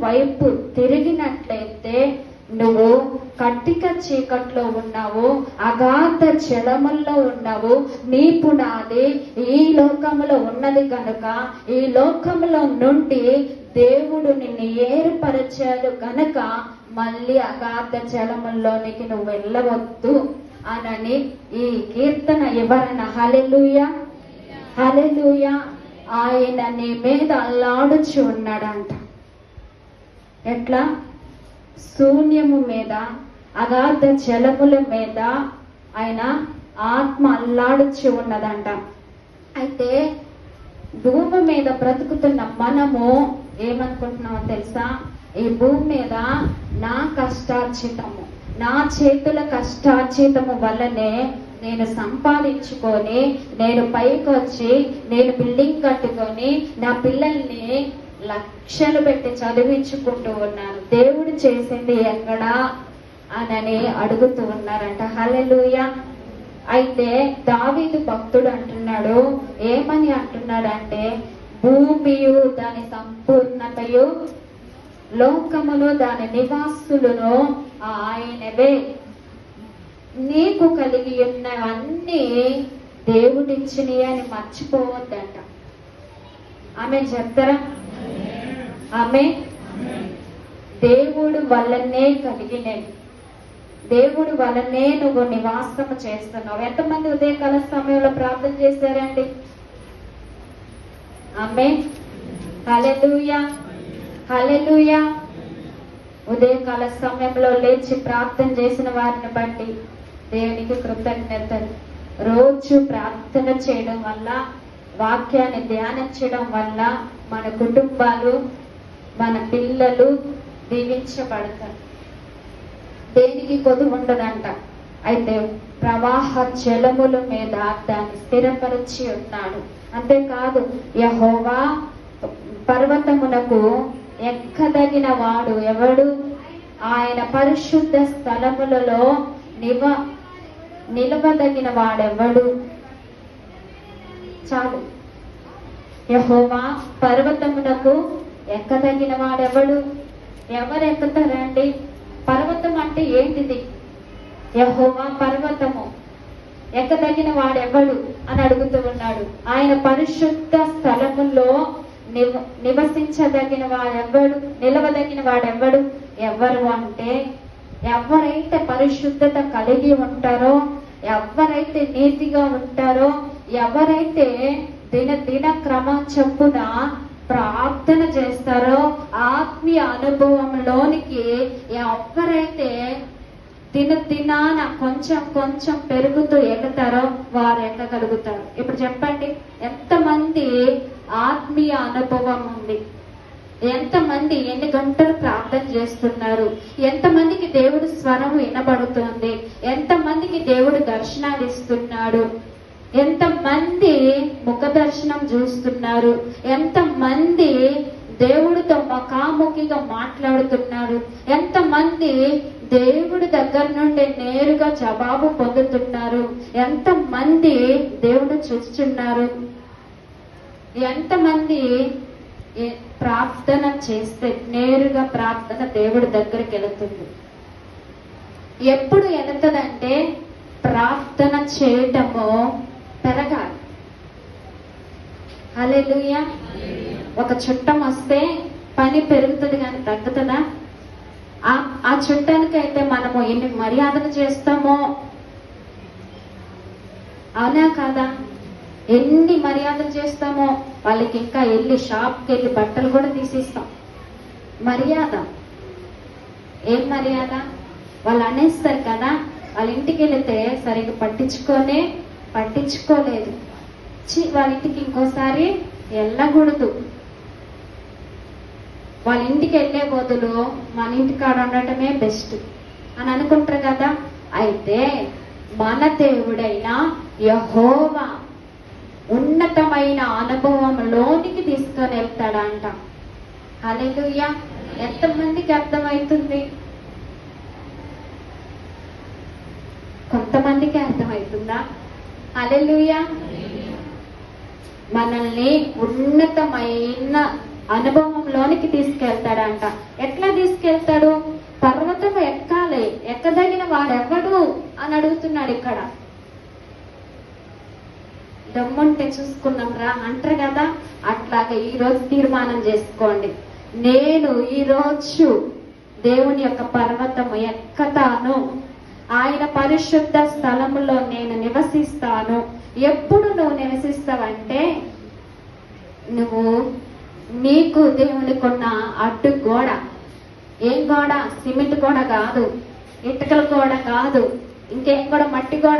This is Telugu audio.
వైపు తిరిగినట్లయితే నువ్వు కట్టిక చీకట్లో ఉన్నావు, అగాధ జలముల్లో ఉన్నావు. నీ పునాది ఈ లోకములో ఉన్నది కనుక ఈ లోకములో నుండి దేవుడు నిన్ను ఏర్పరిచాడు కనుక మళ్ళీ అగాధ జలముల్లోనికి నువ్వు వెళ్ళవద్దు అనని ఈ కీర్తన ఎవరన్నా హల్లెలూయా హల్లెలూయా. ఆయన నీ మీద అల్లాడుచు ఉన్నాడంట. ఎట్లా? శూన్యము మీద, అగాధ జలముల మీద ఆయన ఆత్మ అల్లాడుచు ఉన్నదంట. అయితే భూమి మీద బ్రతుకుతున్న మనము ఏమనుకుంటున్నామో తెలుసా? ఈ భూమి మీద నా కష్టార్జితము, నా చేతుల కష్టార్జితము వల్లనే నేను సంపాదించుకొని, నేను పైకి వచ్చి, నేను బిల్డింగ్ కట్టుకొని నా పిల్లల్ని లక్షలు పెట్టి చదివించుకుంటూ ఉన్నాను. దేవుడు చేసింది ఎక్కడా అని అడుగుతూ ఉన్నారంట. హల్లెలూయా. అయితే దావీదు భక్తుడు అంటున్నాడు, ఏమని అంటున్నాడంటే, భూమియు దాని సంపూర్ణతయు లోకములు దాని నివాసులను ఆయనవే. నీకు కలిగి ఉన్నవన్నీ దేవుడిచ్చినవి అని మర్చిపోవద్దంట. ఆమె చెప్తారా? ఆమె దేవుడు వల్లనే కలిగినవి, దేవుడు వల్లనే నువ్వు నివాసము చేస్తున్నావు. ఎంతమంది ఉదయకాల సమయంలో ప్రార్థన చేశారండి? ఆమె హల్లెలూయా హల్లెలూయా. ఉదయకాల సమయంలో లేచి ప్రార్థన చేసిన వారిని బట్టి దేవునికి కృతజ్ఞతలు. రోజు ప్రార్థన చేయడం వల్ల, వాక్యాన్ని ధ్యానించడం వల్ల మన కుటుంబాలు, మన పిల్లలు దీవించబడతారు. దేనికి కొదువు ఉండదంట. అయితే ప్రవాహ జలముల మీద దాన్ని స్థిరపరిచి ఉన్నాడు. అంతేకాదు, యెహోవా పర్వతమునకు ఎక్కదగిన వాడు ఎవడు? ఆయన పరిశుద్ధ స్థలములలో నిలవదగిన వాడెవడు? చాలు. యెహోవా పర్వతమునకు ఎక్కదగిన వాడెవడు? ఎవరు ఎక్కుతారండి? పర్వతం అంటే ఏంటిది? యెహోవా పర్వతము ఎక్కదగిన వాడెవడు అని అడుగుతూ ఉన్నాడు. ఆయన పరిశుద్ధ స్థలములో నివసించదగిన వాడెవ్వడు? నిలవదగిన వాడెవ్వడు? ఎవరు అంటే, ఎవరైతే పరిశుద్ధత కలిగి ఉంటారో, ఎవరైతే నీతిగా ఉంటారో, ఎవరైతే దిన క్రమం చొప్పున ప్రార్థన చేస్తారో, ఆత్మీయ అనుభవంలోనికి ఎవరైతే దినాన కొంచెం పెరుగుతూ ఎగుతారో వారు ఎక్కగలుగుతారు. ఇప్పుడు చెప్పండి, ఎంతమంది ఆత్మీయ అనుభవం ఉంది? ఎంతమంది ఎన్ని గంటలు ప్రార్థన చేస్తున్నారు? ఎంతమందికి దేవుడు స్వరం వినబడుతుంది? ఎంతమందికి దేవుడు దర్శనాలు ఇస్తున్నాడు? ఎంతమంది ముఖ దర్శనం చూస్తున్నారు? ఎంతమంది దేవుడితో ముఖాముఖిగా మాట్లాడుతున్నారు? ఎంతమంది దేవుడి దగ్గర నుండి నేరుగా జవాబు పొందుతున్నారు? ఎంతమంది దేవుడు చూస్తున్నారు? ఎంతమంది ప్రార్థన చేస్తే నేరుగా ప్రార్థన దేవుడి దగ్గరికి వెళుతుంది? ఎప్పుడు వెళుతుందంటే ప్రార్థన చేయటము పెరగాలి. హల్లెలూయా. ఒక చుట్టం వస్తే పని పెరుగుతుంది కానీ తగ్గుతుందా? ఆ చుట్టానికైతే మనము ఎన్ని మర్యాదలు చేస్తామో, అవునా కాదా? ఎన్ని మర్యాదలు చేస్తామో, వాళ్ళకి ఇంకా వెళ్ళి షాప్కి వెళ్ళి బట్టలు కూడా తీసిస్తాం. మర్యాద. ఏం మర్యాద? వాళ్ళు అనేస్తారు కదా, వాళ్ళ ఇంటికి వెళితే సరిగ్గా పట్టించుకోలేదు, వాళ్ళ ఇంటికి ఇంకోసారి వెళ్ళకూడదు, వాళ్ళ ఇంటికి వెళ్ళే బదులు మన ఇంటికాడ ఉండటమే బెస్ట్ అని అనుకుంటారు కదా. అయితే మన దేవుడైన యెహోవా ఉన్నతమైన అనుభవంలోనికి తీసుకొని వెళ్తాడంట. హల్లెలూయా. ఎంతమందికి అర్థమవుతుంది? కొంతమందికి అర్థమవుతుందా? హల్లెలూయా. మనల్ని ఉన్నతమైన అనుభవంలోనికి తీసుకెళ్తాడంట. ఎట్లా తీసుకెళ్తాడు? పర్వతం ఎక్కాలి, ఎక్కదగిన వాడెవ్వడు అని అడుగుతున్నాడు ఇక్కడ. దమ్ముంటే చూసుకున్నాం రా అంటారు కదా, అట్లాగే ఈరోజు తీర్మానం చేసుకోండి, నేను ఈరోజు దేవుని యొక్క పర్వతము ఎక్కతాను, ఆయన పరిశుద్ధ స్థలములో నేను నివసిస్తాను. ఎప్పుడు నువ్వు నివసిస్తావంటే, నువ్వు నీకు దేవునికున్న అడ్డు గోడ, ఏం గోడ? సిమెంట్ గోడ కాదు, ఇటుకల గోడ కాదు, ఇంకేం కూడా మట్టి గోడ